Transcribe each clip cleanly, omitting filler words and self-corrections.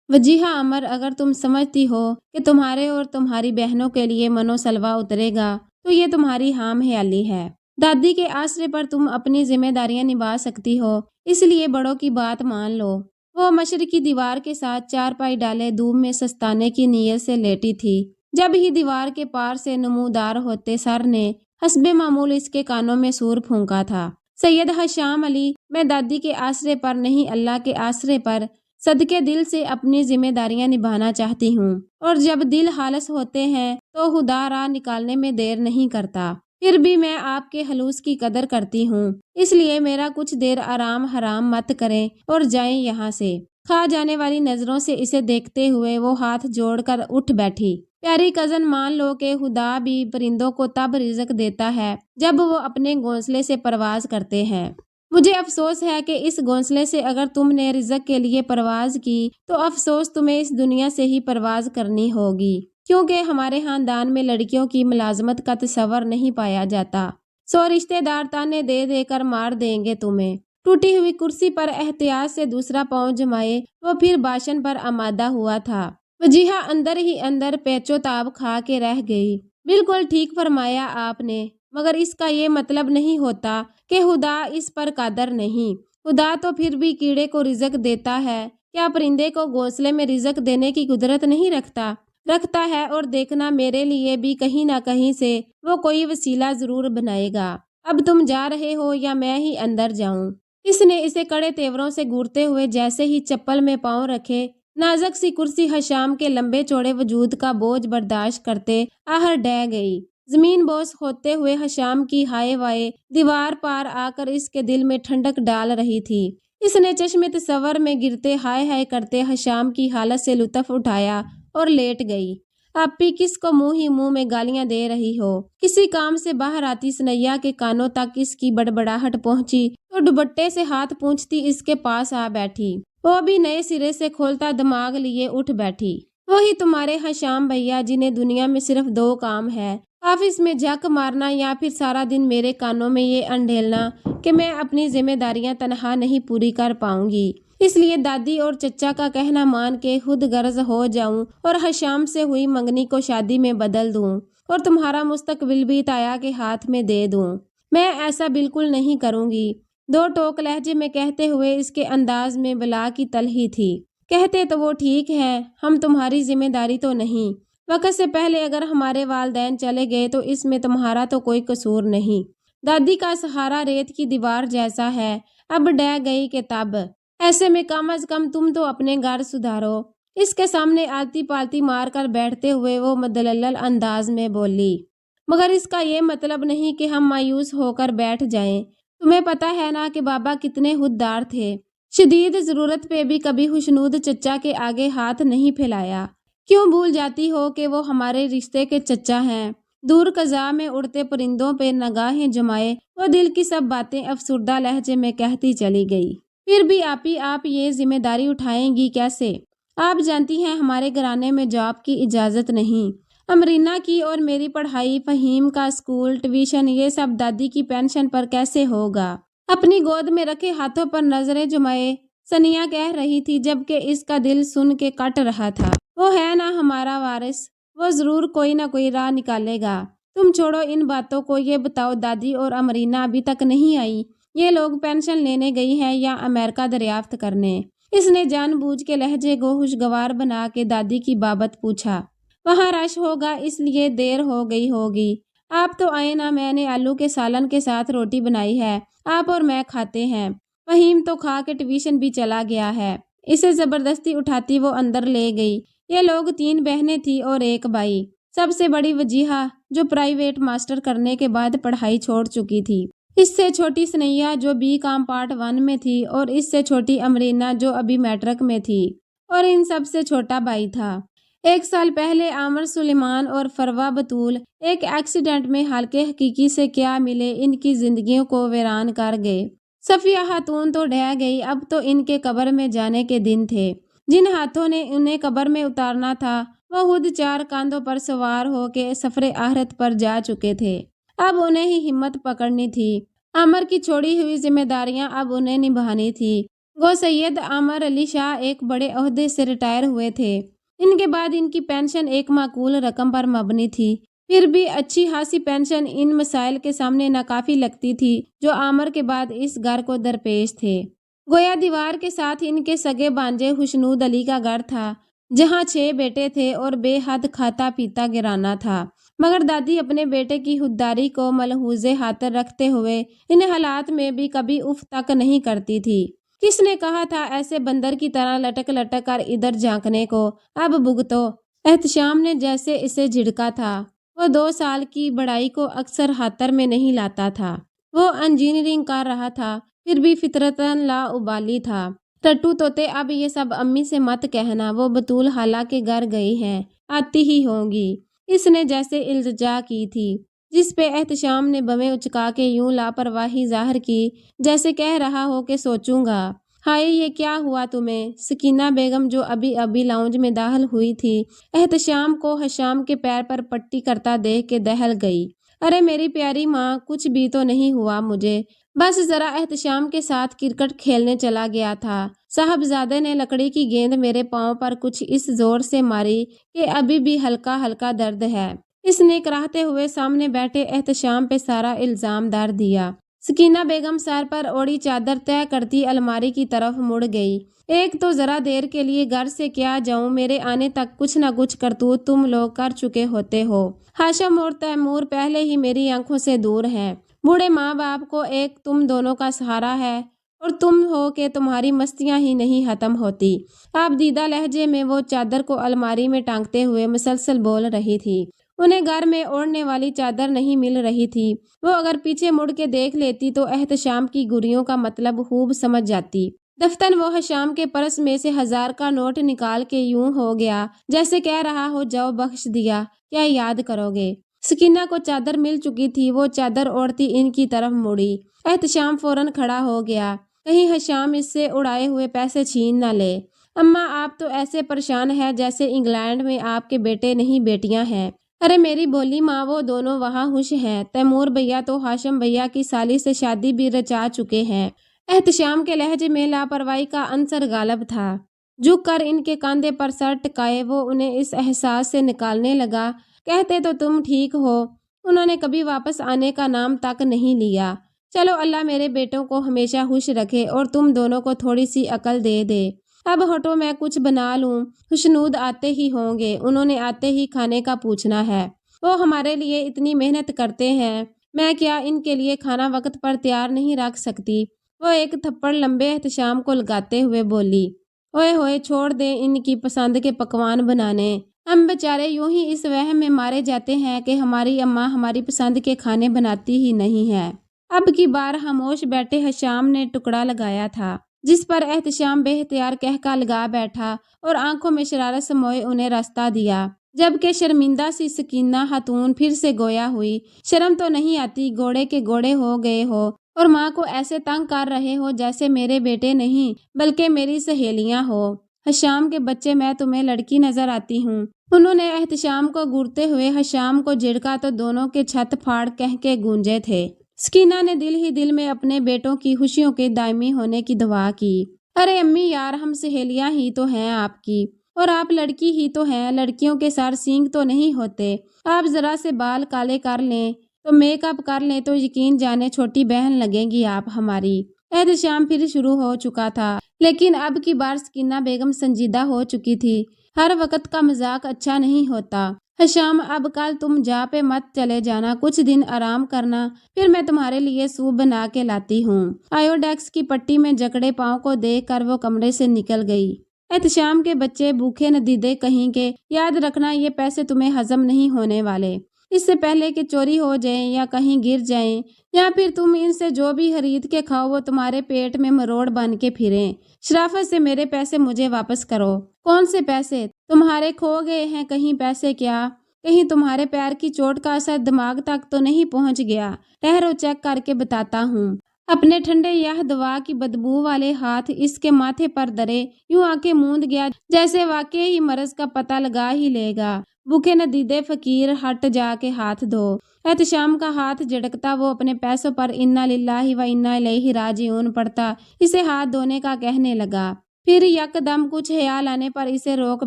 वजीहा अमर, अगर तुम समझती हो कि तुम्हारे और तुम्हारी बहनों के लिए मनोसलवा उतरेगा तो ये तुम्हारी हाम ख्याली है। दादी के आसरे पर तुम अपनी जिम्मेदारियां निभा सकती हो, इसलिए बड़ों की बात मान लो। वो मशरकी दीवार के साथ चारपाई डाले धूप में सस्ताने की नीयत से लेटी थी। जब ही दीवार के पार से नमूदार होते सर ने हस्बे मामूल इसके कानों में सूर फूंका था। सैयद हशाम अली, मैं दादी के आसरे पर नहीं, अल्लाह के आसरे पर सदके दिल से अपनी जिम्मेदारियां निभाना चाहती हूँ, और जब दिल हालस होते हैं तो खुदा राह निकालने में देर नहीं करता। फिर भी मैं आपके हलूस की कदर करती हूँ, इसलिए मेरा कुछ देर आराम हराम मत करें और जाएं यहाँ से। खा जाने वाली नजरों से इसे देखते हुए वो हाथ जोड़कर उठ बैठी। प्यारी कजन, मान लो कि खुदा भी परिंदों को तब रिज़्क देता है जब वो अपने घोंसले से परवाज करते हैं। मुझे अफसोस है कि इस घोंसले से अगर तुमने रिज़्क के लिए परवाज की तो अफसोस तुम्हें इस दुनिया से ही परवाज करनी होगी, क्योंकि हमारे खानदान में लड़कियों की मुलाजमत का तस्वर नहीं पाया जाता। सो रिश्तेदार ताने दे देकर मार देंगे तुम्हें। टूटी हुई कुर्सी पर एहतियात से दूसरा पांव जमाए वो फिर भाषण पर आमादा हुआ था। वजीहा अंदर ही अंदर पेचोताब खा के रह गई। बिल्कुल ठीक फरमाया आपने, मगर इसका ये मतलब नहीं होता कि खुदा इस पर कादर नहीं। खुदा तो फिर भी कीड़े को रिज़्क देता है, क्या परिंदे को घोंसले में रिज़्क देने की कुदरत नहीं रखता? रखता है, और देखना, मेरे लिए भी कहीं ना कहीं से वो कोई वसीला जरूर बनाएगा। अब तुम जा रहे हो या मैं ही अंदर जाऊं? इसने इसे कड़े तेवरों से घूरते हुए जैसे ही चप्पल में पांव रखे, नाजुक सी कुर्सी हशाम के लंबे चौड़े वजूद का बोझ बर्दाश्त करते आहर डह गई। जमीन बोस होते हुए हशाम की हाय वाय दीवार पार आकर इसके दिल में ठंडक डाल रही थी। इसने चश्मे तसव्वुर में गिरते हाय हाय करते हशाम की हालत से लुत्फ उठाया और लेट गई। आपी किसको मुंह ही मुंह में गालियां दे रही हो? किसी काम से बाहर आती सनैया के कानों तक इसकी बड़बड़ाहट पहुंची तो दुपट्टे से हाथ पूंछती इसके पास आ बैठी। वो भी नए सिरे से खोलता दिमाग लिए उठ बैठी। वही तुम्हारे हशाम भैया, जिन्हें दुनिया में सिर्फ दो काम है, ऑफिस में झक मारना या फिर सारा दिन मेरे कानों में ये अंढेलना कि मैं अपनी जिम्मेदारियां तनहा नहीं पूरी कर पाऊंगी। इसलिए दादी और चचा का कहना मान के खुद गर्ज हो जाऊं और हशाम से हुई मंगनी को शादी में बदल दूं और तुम्हारा मुस्तकबिल भी ताया के हाथ में दे दूं। मैं ऐसा बिल्कुल नहीं करूंगी। दो टोक लहजे में कहते हुए इसके अंदाज में बला की तलही थी। कहते तो वो ठीक है, हम तुम्हारी जिम्मेदारी तो नहीं। वक्त से पहले अगर हमारे वालदैन चले गए तो इसमें तुम्हारा तो कोई कसूर नहीं। दादी का सहारा रेत की दीवार जैसा है, अब डह गई के तब। ऐसे में कम अज कम तुम तो अपने घर सुधारो। इसके सामने आलती पालती मार कर बैठते हुए वो मदलल अंदाज में बोली। मगर इसका ये मतलब नहीं कि हम मायूस होकर बैठ जाएं। तुम्हें पता है ना कि बाबा कितने खुददार थे। शदीद जरूरत पे भी कभी खुशनूद चचा के आगे हाथ नहीं फैलाया। क्यों भूल जाती हो कि वो हमारे रिश्ते के चचा हैं? दूर कज़ा में उड़ते परिंदों पे नगाहें जमाए वो दिल की सब बातें अफसुर्दा लहजे में कहती चली गई। फिर भी आप ये जिम्मेदारी उठाएंगी कैसे? आप जानती हैं हमारे घराने में जॉब की इजाज़त नहीं। अमरीना की और मेरी पढ़ाई, फहीम का स्कूल, ट्यूशन, ये सब दादी की पेंशन पर कैसे होगा? अपनी गोद में रखे हाथों पर नजरें जुमाए सनिया कह रही थी, जबकि इसका दिल सुन के कट रहा था। वो है ना हमारा वारिस, वो जरूर कोई ना कोई राह निकालेगा। तुम छोड़ो इन बातों को, ये बताओ दादी और अमरीना अभी तक नहीं आई? ये लोग पेंशन लेने गई हैं या अमेरिका दरियाफ्त करने? इसने जानबूझ के लहजे को खुशगवार बना के दादी की बाबत पूछा। वहाँ रश होगा इसलिए देर हो गई होगी। आप तो आए ना, मैंने आलू के सालन के साथ रोटी बनाई है, आप और मैं खाते हैं। फहीम तो खा के ट्यूशन भी चला गया है। इसे जबरदस्ती उठाती वो अंदर ले गई। ये लोग 3 बहनें थी और एक भाई। सबसे बड़ी वजीहा जो प्राइवेट मास्टर करने के बाद पढ़ाई छोड़ चुकी थी। इससे छोटी सनैया जो B.Com पार्ट 1 में थी, और इससे छोटी अमरीना जो अभी मैट्रिक में थी, और इन सबसे छोटा भाई था। 1 साल पहले आमर सुलेमान और फरवा बतूल एक एक्सीडेंट में हल्के हकीकी से क्या मिले इनकी जिंदगियों को वीरान कर गए। सफिया खातून तो ढह गई, अब तो इनके कब्र में जाने के दिन थे। जिन हाथों ने उन्हें कब्र में उतारना था वो खुद 4 कांधों पर सवार होके सफरे आहरत पर जा चुके थे। अब उन्हें ही हिम्मत पकड़नी थी। आमर की छोड़ी हुई जिम्मेदारियां अब उन्हें निभानी थी। गो सैयद आमर अली शाह एक बड़े ओहदे से रिटायर हुए थे। इनके बाद इनकी पेंशन एक माकूल रकम पर मबनी थी। फिर भी अच्छी खासी पेंशन इन मसाइल के सामने नाकाफी लगती थी जो आमर के बाद इस घर को दरपेश थे। गोया दीवार के साथ इनके सगे भांजे खुशनूद अली का घर था, जहाँ 6 बेटे थे और बेहद खाता पीता गिराना था। मगर दादी अपने बेटे की खुददारी को मलहूज़े हाथ रखते हुए इन हालात में भी कभी उफ तक नहीं करती थी। किसने कहा था ऐसे बंदर की तरह लटक लटक कर इधर झांकने को, अब भुगतो। एहतशाम ने जैसे इसे झिड़का था। वो 2 साल की बड़ाई को अक्सर हातर में नहीं लाता था। वो इंजीनियरिंग कर रहा था, फिर भी फितरतन लाउबाली था। टट्टू तोते, अब ये सब अम्मी से मत कहना, वो बतूल हाला के घर गई हैं, आती ही होंगी। इसने जैसे इल्तिजा की थी, जिस पे एहतशाम ने बमें उचका के यूं लापरवाही जाहिर की जैसे कह रहा हो कि सोचूंगा। हाय, ये क्या हुआ तुम्हें? सकीना बेगम जो अभी अभी लाउंज में दाखिल हुई थी, एहतशाम को हशाम के पैर पर पट्टी करता देख के दहल गई। अरे मेरी प्यारी माँ, कुछ भी तो नहीं हुआ मुझे, बस जरा एहतशाम के साथ क्रिकेट खेलने चला गया था। साहबजादे ने लकड़ी की गेंद मेरे पांव पर कुछ इस जोर से मारी कि अभी भी हल्का हल्का दर्द है। इसने कराहते हुए सामने बैठे एहतशाम पे सारा इल्जाम डाल दिया। सकीना बेगम सर पर ओढ़ी चादर तय करती अलमारी की तरफ मुड़ गई। एक तो जरा देर के लिए घर से क्या जाऊं, मेरे आने तक कुछ न कुछ करतूत तुम लोग कर चुके होते हो। हाशम और तैमूर पहले ही मेरी आंखों से दूर हैं। बूढ़े माँ बाप को एक तुम दोनों का सहारा है और तुम हो कि तुम्हारी मस्तियां ही नहीं खत्म होती। आप दीदा लहजे में वो चादर को अलमारी में टांगते हुए मुसलसल बोल रही थी। उन्हें घर में ओढ़ने वाली चादर नहीं मिल रही थी। वो अगर पीछे मुड़ के देख लेती तो एहतशाम की गुरियों का मतलब खूब समझ जाती। दफ्तन वो हशाम के पर्स में से 1000 का नोट निकाल के यूं हो गया जैसे कह रहा हो जाओ बख्श दिया, क्या याद करोगे। सकीना को चादर मिल चुकी थी। वो चादर ओढ़ती इनकी तरफ मुड़ी। एहतशाम फौरन खड़ा हो गया, कहीं हशाम इससे उड़ाए हुए पैसे छीन न ले। अम्मा, आप तो ऐसे परेशान हैं जैसे इंग्लैंड में आपके बेटे नहीं बेटियां हैं। अरे मेरी भोली माँ, वो दोनों वहाँ खुश हैं। तैमूर भैया तो हाशिम भैया की साली से शादी भी रचा चुके हैं। एहतशाम के लहजे में लापरवाही का अंसर गालब था। झुक कर इनके कंधे पर सर टिकाए वो उन्हें इस एहसास से निकालने लगा। कहते तो तुम ठीक हो, उन्होंने कभी वापस आने का नाम तक नहीं लिया। चलो, अल्लाह मेरे बेटों को हमेशा खुश रखे और तुम दोनों को थोड़ी सी अकल दे दे। अब हटो, मैं कुछ बना लूं। खुशनूद आते ही होंगे, उन्होंने आते ही खाने का पूछना है। वो हमारे लिए इतनी मेहनत करते हैं, मैं क्या इनके लिए खाना वक्त पर तैयार नहीं रख सकती। वो एक थप्पड़ लंबे एहतशाम को लगाते हुए बोली, ओए होए, छोड़ दे इनकी पसंद के पकवान बनाने। हम बेचारे यूं ही इस वहम में मारे जाते हैं कि हमारी अम्मा हमारी पसंद के खाने बनाती ही नहीं है। अब की बार खामोश बैठे हशाम ने टुकड़ा लगाया था, जिस पर एहतशाम बेहतियार कहका लगा बैठा और आंखों में शरारत समोए उन्हें रास्ता दिया। जबकि शर्मिंदा सी सकीना खातून फिर से गोया हुई, शर्म तो नहीं आती, घोड़े के घोड़े हो गए हो और माँ को ऐसे तंग कर रहे हो जैसे मेरे बेटे नहीं बल्कि मेरी सहेलियां हो। हशाम के बच्चे, मैं तुम्हें लड़की नजर आती हूँ। उन्होंने एहतशाम को घूरते हुए हशाम को झिड़का तो दोनों के छत फाड़ कह के गूंजे थे। सकीना ने दिल ही दिल में अपने बेटों की खुशियों के दायमी होने की दुआ की। अरे अम्मी यार, हम सहेलियां ही तो हैं आपकी, और आप लड़की ही तो हैं। लड़कियों के सर सींग तो नहीं होते। आप जरा से बाल काले कर लें तो मेकअप कर लें तो यकीन जाने छोटी बहन लगेंगी आप हमारी। एहतशाम फिर शुरू हो चुका था, लेकिन अब की बार सकीना बेगम संजीदा हो चुकी थी। हर वक्त का मजाक अच्छा नहीं होता। हशाम, अब कल तुम जा पे मत चले जाना, कुछ दिन आराम करना, फिर मैं तुम्हारे लिए सूप बना के लाती हूँ। आयोडेक्स की पट्टी में जकड़े पाँव को देख कर वो कमरे से निकल गई। एहतशाम के बच्चे भूखे नदीदे कहीं के, याद रखना ये पैसे तुम्हें हजम नहीं होने वाले। इससे पहले कि चोरी हो जाएं या कहीं गिर जाएं या फिर तुम इनसे जो भी खरीद के खाओ वो तुम्हारे पेट में मरोड़ बन के फिरें। शराफत से मेरे पैसे मुझे वापस करो। कौन से पैसे? तुम्हारे खो गए हैं कहीं पैसे क्या? कहीं तुम्हारे पैर की चोट का असर दिमाग तक तो नहीं पहुंच गया? ठहरो, चेक करके बताता हूँ। अपने ठंडे यह दवा की बदबू वाले हाथ इसके माथे पर धरे यूं आंखें मूंद गया जैसे वाकई ही मर्ज का पता लगा ही लेगा। भूखे नदीदे फकीर हट जाके हाथ धो। एहतशाम का हाथ झटकता वो अपने पैसों पर इन्ना लिल्लाहि व इन्ना इलैहि राजिऊन पढ़ता इसे हाथ धोने का कहने लगा। फिर यकदम कुछ ख्याल आने पर इसे रोक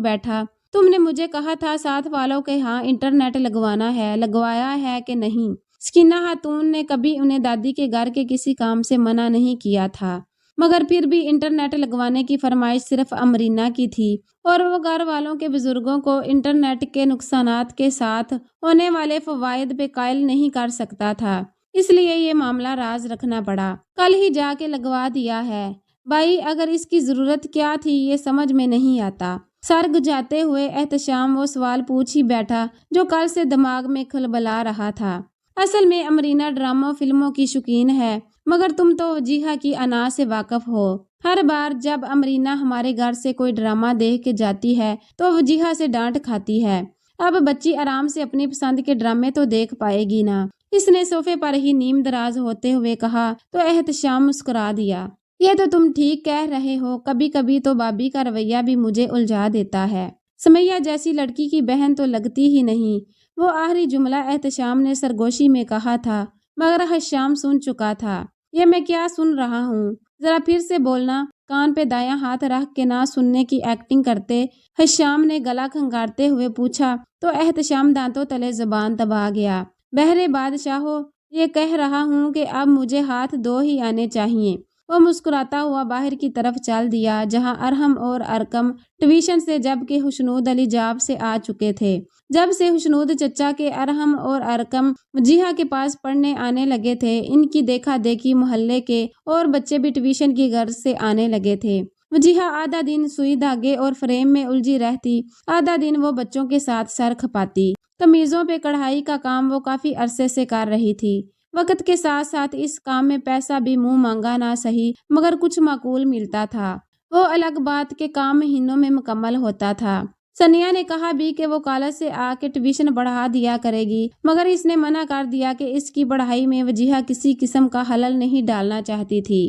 बैठा। तुमने मुझे कहा था साथ वालों के यहाँ इंटरनेट लगवाना है, लगवाया है कि नहीं? सकीना खातून ने कभी उन्हें दादी के घर के किसी काम से मना नहीं किया था, मगर फिर भी इंटरनेट लगवाने की फरमाइश सिर्फ अमरीना की थी और वो घर वालों के बुजुर्गों को इंटरनेट के नुकसानात के साथ होने वाले फवायद पे कायल नहीं कर सकता था। इसलिए ये मामला राज रखना पड़ा। कल ही जाके लगवा दिया है। भाई अगर इसकी जरूरत क्या थी ये समझ में नहीं आता। सर गुजाते हुए एहतशाम वो सवाल पूछ ही बैठा जो कल से दिमाग में खलबला रहा था। असल में अमरीना ड्रामा फिल्मों की शौकीन है, मगर तुम तो वजीहा की अना से वाकफ हो। हर बार जब अमरीना हमारे घर से कोई ड्रामा देख के जाती है तो वजीहा से डांट खाती है। अब बच्ची आराम से अपनी पसंद के ड्रामे तो देख पाएगी ना। इसने सोफे पर ही नीम दराज होते हुए कहा तो एहतशाम मुस्कुरा दिया। ये तो तुम ठीक कह रहे हो, कभी कभी तो बाबी का रवैया भी मुझे उलझा देता है। समैया जैसी लड़की की बहन तो लगती ही नहीं। वो आखिरी जुमला एहतशाम ने सरगोशी में कहा था, मगर हशाम सुन चुका था। ये मैं क्या सुन रहा हूँ? जरा फिर से बोलना। कान पे दायां हाथ रख के ना सुनने की एक्टिंग करते हशाम ने गला खंगारते हुए पूछा तो एहतशाम दांतों तले जुबान दबा गया। बहरे बादशाहो, ये कह रहा हूँ कि अब मुझे हाथ दो ही आने चाहिए। वो मुस्कुराता हुआ बाहर की तरफ चल दिया जहां अरहम और अरकम ट्यूशन से जबकि हुस्नूद अली जाब से आ चुके थे। जब से हुस्नूद चचा के अरहम और अरकम वजीहा के पास पढ़ने आने लगे थे, इनकी देखा देखी मोहल्ले के और बच्चे भी ट्यूशन की गर्ज से आने लगे थे। वजीहा आधा दिन सुई धागे और फ्रेम में उलझी रहती, आधा दिन वो बच्चों के साथ सर खपाती। कमीजों पे कढ़ाई का काम वो काफी अरसे से कर रही थी। वक्त के साथ साथ इस काम में पैसा भी मुंह मांगा ना सही, मगर कुछ माकूल मिलता था। वो अलग बात के काम महीनों में मुकम्मल होता था। सनिया ने कहा भी कि वो कॉलेज से आके ट्यूशन बढ़ा दिया करेगी, मगर इसने मना कर दिया कि इसकी पढ़ाई में वजीहा किसी किस्म का हलल नहीं डालना चाहती थी।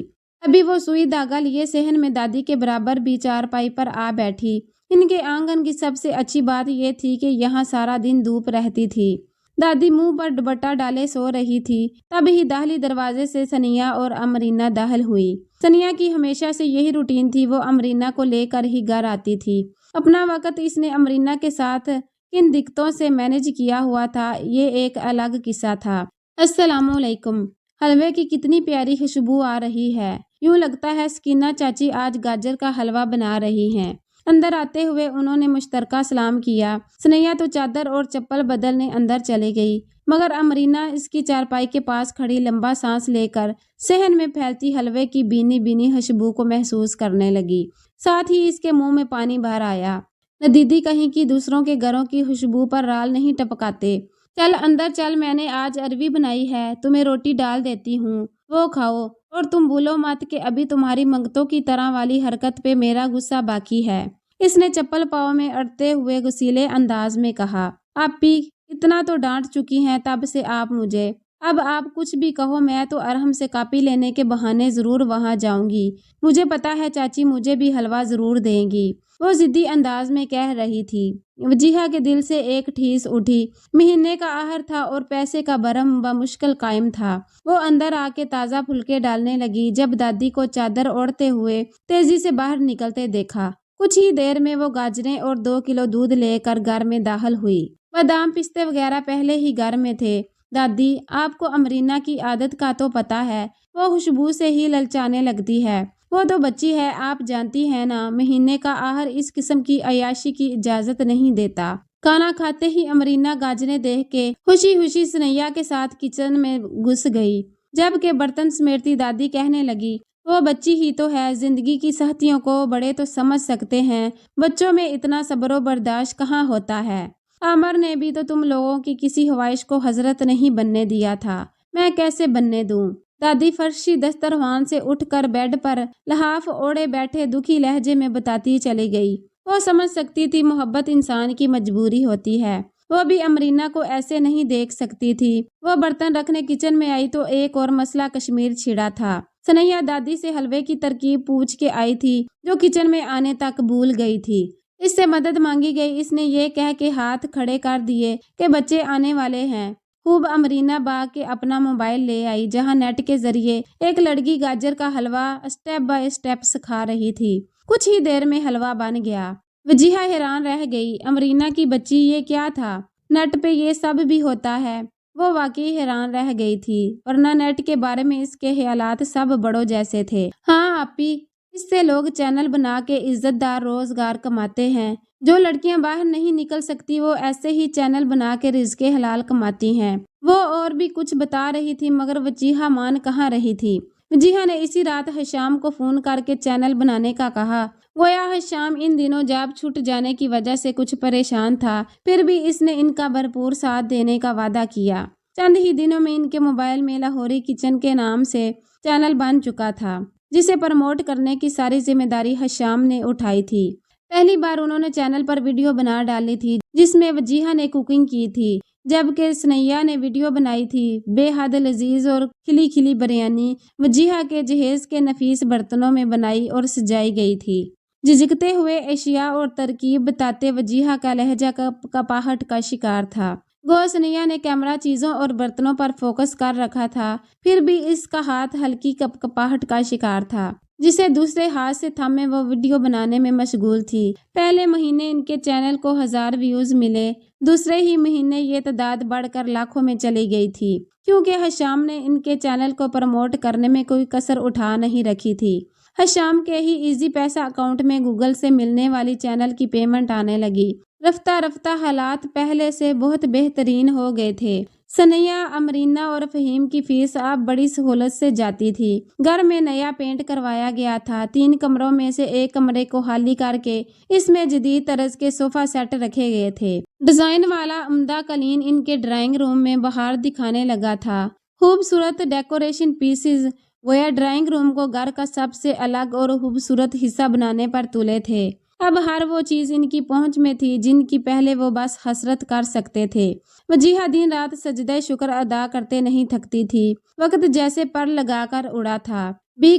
अभी वो सुई धागा लिए सहन में दादी के बराबर भी चारपाई पर आ बैठी। इनके आंगन की सबसे अच्छी बात यह थी कि यहाँ सारा दिन धूप रहती थी। दादी मुंह पर दुपट्टा डाले सो रही थी। तभी दाहली दरवाजे से सनिया और अमरीना दाखिल हुई। सनिया की हमेशा से यही रूटीन थी, वो अमरीना को लेकर ही घर आती थी। अपना वक्त इसने अमरीना के साथ किन दिक्कतों से मैनेज किया हुआ था, ये एक अलग किस्सा था। अस्सलामुअलैकुम। हलवे की कितनी प्यारी खुशबू आ रही है। यूं लगता है सकीना चाची आज गाजर का हलवा बना रही हैं। अंदर आते हुए उन्होंने मुश्तरका सलाम किया। सनैया तो चादर और चप्पल बदलने अंदर चली गई, मगर अमरीना इसकी चारपाई के पास खड़ी लंबा सांस लेकर सहन में फैलती हलवे की बीनी बीनी खुशबू को महसूस करने लगी। साथ ही इसके मुंह में पानी भर आया। न दीदी कहीं की दूसरों के घरों की खुशबू पर राल नहीं टपकाते। चल अंदर चल, मैंने आज अरवी बनाई है, तुम्हें रोटी डाल देती हूँ, वो खाओ। और तुम भूलो मत कि अभी तुम्हारी मंगतों की तरह वाली हरकत पे मेरा गुस्सा बाकी है। इसने चप्पल पाँव में अड़ते हुए गुस्सीले अंदाज में कहा। आपी इतना तो डांट चुकी हैं तब से आप मुझे। अब आप कुछ भी कहो, मैं तो अरहम से कापी लेने के बहाने जरूर वहां जाऊंगी। मुझे पता है चाची मुझे भी हलवा जरूर देंगी, वो जिद्दी अंदाज में कह रही थी। वजीहा के दिल से एक ठीस उठी। महीने का आहर था और पैसे का भरम व मुश्किल कायम था। वो अंदर आके ताज़ा फुलके डालने लगी जब दादी को चादर ओढ़ते हुए तेजी से बाहर निकलते देखा। कुछ ही देर में वो गाजरें और 2 किलो दूध लेकर घर में दाखिल हुई। बादाम पिस्ते वगैरह पहले ही घर में थे। दादी आपको अमरीना की आदत का तो पता है, वो खुशबू से ही ललचाने लगती है। वो तो बच्ची है, आप जानती हैं ना, महीने का आहर इस किस्म की अयाशी की इजाजत नहीं देता। खाना खाते ही अमरीना गाजरें देख के खुशी खुशी सनैया के साथ किचन में घुस गई, जबकि बर्तन समेटती दादी कहने लगी, वो बच्ची ही तो है, जिंदगी की सख्तियों को बड़े तो समझ सकते हैं, बच्चों में इतना सब्र बर्दाश्त कहाँ होता है। आमर ने भी तो तुम लोगों की किसी ख्वाहिश को हजरत नहीं बनने दिया था, मैं कैसे बनने दूं। दादी फर्शी दस्तरखान से उठकर बेड पर लहाफ ओढ़े बैठे दुखी लहजे में बताती चली गई। वो समझ सकती थी मोहब्बत इंसान की मजबूरी होती है। वो भी अमरीना को ऐसे नहीं देख सकती थी। वो बर्तन रखने किचन में आई तो एक और मसला कश्मीर छिड़ा था। सनैया दादी से हलवे की तरकीब पूछ के आई थी, जो किचन में आने तक भूल गई थी। اس سے مدد مانگی گئی۔ اس نے یہ کہہ کے ہاتھ کھڑے کر دیے کہ بچے آنے والے ہیں۔ خوب امرینا باغ کے اپنا موبائل لے آئی، جہاں نیٹ کے ذریعے ایک لڑکی گاجر کا حلوہ اسٹیپ بائی اسٹیپ سکھا رہی تھی۔ کچھ ہی دیر میں حلوہ بن گیا۔ وجیہا حیران رہ گئی، امرینا کی بچی یہ کیا تھا؟ نیٹ پہ یہ سب بھی ہوتا ہے؟ وہ واقعی حیران رہ گئی تھی، ورنہ نیٹ کے بارے میں اس کے خیالات سب بڑوں جیسے تھے۔ ہاں آپی، اس سے لوگ چینل بنا کے عزت دار روزگار کماتے ہیں۔ جو لڑکیاں باہر نہیں نکل سکتی وہ ایسے ہی چینل بنا کے رزق حلال کماتی ہیں۔ وہ اور بھی کچھ بتا رہی تھی مگر وجیہا مان کہاں رہی تھی۔ وجیہا نے اسی رات حشام کو فون کر کے چینل بنانے کا کہا۔ گویا حشام ان دنوں جاب چھوٹ جانے کی وجہ سے کچھ پریشان تھا، پھر بھی اس نے ان کا بھرپور ساتھ دینے کا وعدہ کیا۔ چند ہی دنوں میں ان کے موبائل میں لاہوری کچن کے نام سے چینل بن چکا تھا، جسے پروموٹ کرنے کی ساری ذمہ داری حشام نے اٹھائی تھی۔ پہلی بار انہوں نے چینل پر ویڈیو بنا ڈالی تھی جس میں وجیہا نے کوکنگ کی تھی، جبکہ سنیا نے ویڈیو بنائی تھی بے حد لذیذ اور کھلی کھلی بریانی وجیہا کے جہیز کے نفیس برتنوں میں بنائی اور سجائی گئی تھی۔ جھجکتے ہوئے اشیاء اور ترکیب بتاتے وجیہا کا لہجہ کپاہٹ کا شکار تھا۔ گو سنیا نے کیمرہ چیزوں اور برتنوں پر فوکس کر رکھا تھا، پھر بھی اس کا ہاتھ ہلکی کپاہٹ کا شکار تھا، جسے دوسرے ہاتھ سے تھامے وہ ویڈیو بنانے میں مشغول تھی۔ پہلے مہینے ان کے چینل کو 1000 ویوز ملے، دوسرے ہی مہینے یہ تعداد بڑھ کر لاکھوں میں چلی گئی تھی، کیونکہ حشام نے ان کے چینل کو پروموٹ کرنے میں کوئی کسر اٹھا نہیں رکھی تھی۔ حشام کے ہی ایزی پیسہ اکاؤنٹ میں گوگل سے ملنے والی چینل کی پیمنٹ آنے لگی۔ رفتہ رفتہ حالات پہلے سے بہت بہترین ہو گئے تھے۔ سنیا، امرینا اور فہیم کی فیس اب بڑی سہولت سے جاتی تھی۔ گھر میں نیا پینٹ کروایا گیا تھا۔ 3 کمروں میں سے ایک کمرے کو خالی کر کے اس میں جدید طرز کے صوفہ سیٹ رکھے گئے تھے۔ ڈیزائن والا عمدہ قالین ان کے ڈرائنگ روم میں باہر دکھانے لگا تھا۔ خوبصورت ڈیکوریشن پیسز گویا ڈرائنگ روم کو گھر کا سب سے الگ اور خوبصورت حصہ بنانے پر تلے تھے۔ اب ہر وہ چیز ان کی پہنچ میں تھی جن کی پہلے وہ بس حسرت کر سکتے تھے۔ وجیہا دن رات سجدہ شکر ادا کرتے نہیں تھکتی تھی۔ وقت جیسے پر لگا کر اڑا تھا۔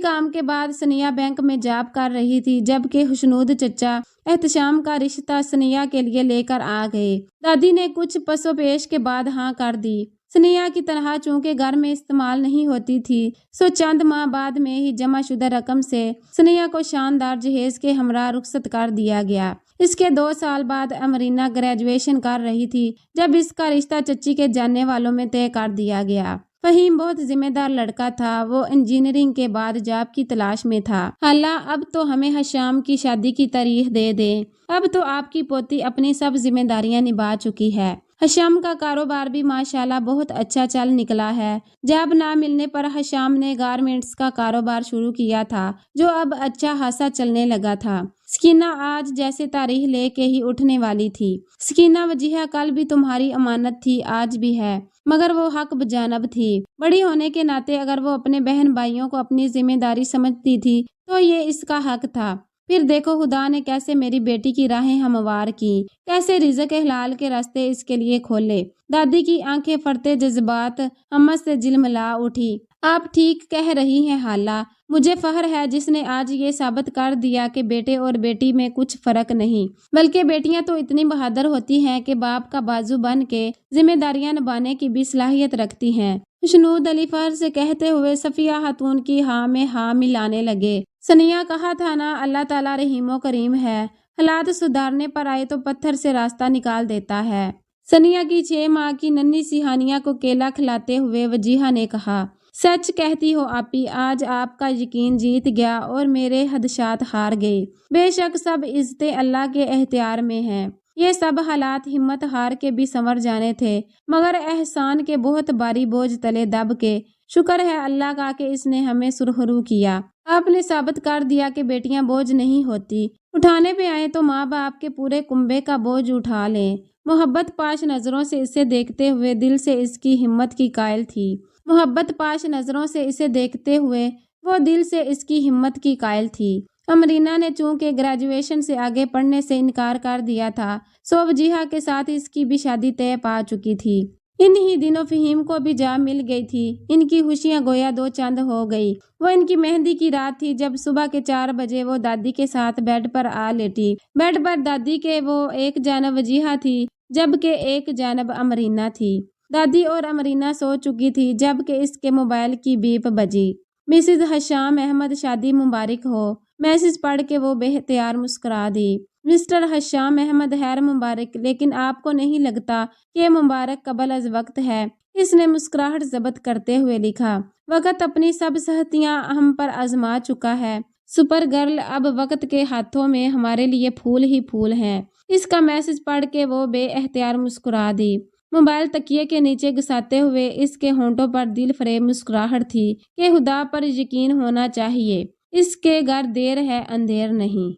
کام کے بعد سنیا بینک میں جاب کر رہی تھی، جبکہ حسنود چچا احتشام کا رشتہ سنیا کے لیے لے کر آ گئے۔ دادی نے کچھ پس و پیش کے بعد ہاں کر دی۔ سنیا کی تنخواہ چونکہ گھر میں استعمال نہیں ہوتی تھی، سو چند ماہ بعد میں ہی جمع شدہ رقم سے سنیا کو شاندار جہیز کے ہمراہ رخصت کر دیا گیا۔ اس کے 2 سال بعد امرینا گریجویشن کر رہی تھی جب اس کا رشتہ چچی کے جاننے والوں میں طے کر دیا گیا۔ فہیم بہت ذمہ دار لڑکا تھا۔ وہ انجینئرنگ کے بعد جاب کی تلاش میں تھا۔ اللہ اب تو ہمیں حشام کی شادی کی تاریخ دے دیں۔ اب تو آپ کی پوتی اپنی سب ذمہ داریاں نبھا چکی ہے۔ حشام کا کاروبار بھی ماشاءاللہ بہت اچھا چل نکلا ہے۔ جاب نہ ملنے پر حشام نے گارمنٹس کا کاروبار شروع کیا تھا، جو اب اچھا خاصا چلنے لگا تھا۔ سکینہ آج جیسے تاریخ لے کے ہی اٹھنے والی تھی۔ سکینہ، وجیہا کل بھی تمہاری امانت تھی، آج بھی ہے، مگر وہ حق بجانب تھی۔ بڑی ہونے کے ناطے اگر وہ اپنے بہن بھائیوں کو اپنی ذمہ داری سمجھتی تھی تو یہ اس کا حق تھا۔ پھر دیکھو خدا نے کیسے میری بیٹی کی راہیں ہموار کی، کیسے رزق حلال کے راستے اس کے لیے کھولے۔ دادی کی آنکھیں پھٹتے جذبات ہمت سے جلملا اٹھی۔ آپ ٹھیک کہہ رہی ہیں خالہ، مجھے فخر ہے جس نے آج یہ ثابت کر دیا کہ بیٹے اور بیٹی میں کچھ فرق نہیں، بلکہ بیٹیاں تو اتنی بہادر ہوتی ہیں کہ باپ کا بازو بن کے ذمہ داریاں نبھانے کی بھی صلاحیت رکھتی ہیں۔ حسنود علی فخر سے کہتے ہوئے صفیہ خاتون کی ہاں میں ہاں ملانے لگے۔ سنیا، کہا تھا نا اللہ تعالیٰ رحیم و کریم ہے، حالات سدھارنے پر آئے تو پتھر سے راستہ نکال دیتا ہے۔ سنیا کی 6 ماہ کی ننھی سی ہانیہ کو کیلا کھلاتے ہوئے وجیہا نے کہا، سچ کہتی ہو آپی، آج آپ کا یقین جیت گیا اور میرے خدشات ہار گئے۔ بے شک سب عزتیں اللہ کے اختیار میں ہیں۔ یہ سب حالات ہمت ہار کے بھی سنور جانے تھے، مگر احسان کے بہت بھاری بوجھ تلے دب کے شکر ہے اللہ کا کہ اس نے ہمیں سرخرو کیا۔ آپ نے ثابت کر دیا کہ بیٹیاں بوجھ نہیں ہوتی، اٹھانے پہ آئیں تو ماں باپ کے پورے کنبے کا بوجھ اٹھا لیں۔ محبت پاش نظروں سے اسے دیکھتے ہوئے دل سے اس کی ہمت کی قائل تھی۔ محبت پاش نظروں سے اسے دیکھتے ہوئے وہ دل سے اس کی ہمت کی قائل تھی۔ امرینا نے چونکہ گریجویشن سے آگے پڑھنے سے انکار کر دیا تھا، سو وجیہا کے ساتھ اس کی بھی شادی طے پا چکی تھی۔ इन ही दिनों फहीम को भी जा मिल गई थी। इनकी खुशियां गोया दो चंद हो गई। वो इनकी मेहंदी की रात थी जब सुबह के 4 बजे वो दादी के साथ बेड पर आ लेटी। बेड पर दादी के वो एक जानब वजीहा थी जबकि एक जानब अमरीना थी। दादी और अमरीना सो चुकी थी जबकि इसके मोबाइल की बीप बजी। मिसेज हशाम अहमद, शादी मुबारक हो। मैसेज पढ़ के वो बेहतियार मुस्कुरा दी। मिस्टर हशाम अहमद, खैर मुबारक, लेकिन आपको नहीं लगता कि मुबारक कबल अज वक्त है? इसने मुस्कुराहट जब्त करते हुए लिखा। वक्त अपनी सब सहतियां हम पर आजमा चुका है। सुपर गर्ल, अब वक्त के हाथों में हमारे लिए फूल ही फूल हैं। इसका मैसेज पढ़ के वो बेएहतियार मुस्कुरा दी। मोबाइल तकिए के नीचे घुसाते हुए इसके होंठों पर दिल फरेब मुस्कुराहट थी कि खुदा पर यकीन होना चाहिए, इसके घर देर है अंधेर नहीं।